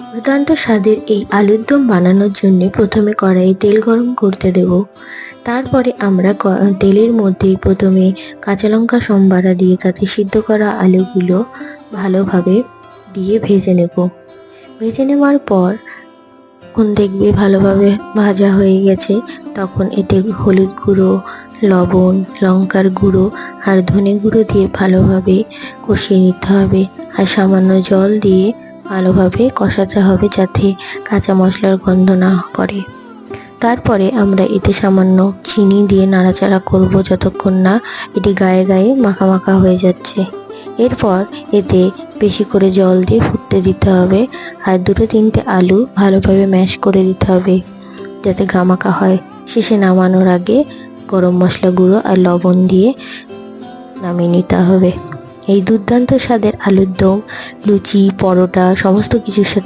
দুর্দান্ত স্বাদের এই আলুর দম বানানোর জন্য প্রথমে কড়াইয়ে তেল গরম করতে দেব। তারপরে আমরা তেলের মধ্যে প্রথমে কাঁচা লঙ্কা সম্বারা দিয়ে তাতে সিদ্ধ করা আলুগুলো ভালোভাবে দিয়ে ভেজে নেব। ভেজে নেওয়ার পর যখন দেখবে ভালোভাবে ভাজা হয়ে গেছে, তখন এতে হলুদ গুঁড়ো, লবণ, লঙ্কার গুঁড়ো আর ধনে গুঁড়ো দিয়ে ভালোভাবে কষিয়ে নিতে হবে। আর সামান্য জল দিয়ে ভালোভাবে কষাতে হবে যাতে কাঁচা মশলার গন্ধ না করে। তারপরে আমরা এতে সামান্য চিনি দিয়ে নাড়াচাড়া করব যতক্ষণ না এটি গায়ে গায়ে মাখা মাখা হয়ে যাচ্ছে। এরপর এতে বেশি করে জল দিয়ে ফুটতে দিতে হবে আর 2-3টে আলু ভালোভাবে ম্যাশ করে দিতে হবে যাতে গামাখা হয়। শেষে নামানোর আগে গরম মশলা গুঁড়ো আর লবণ দিয়ে নামিয়ে নিতে হবে। এই দুর্দান্ত স্বাদের আলুর দম লুচি, পরোটা সমস্ত কিছুর সাথে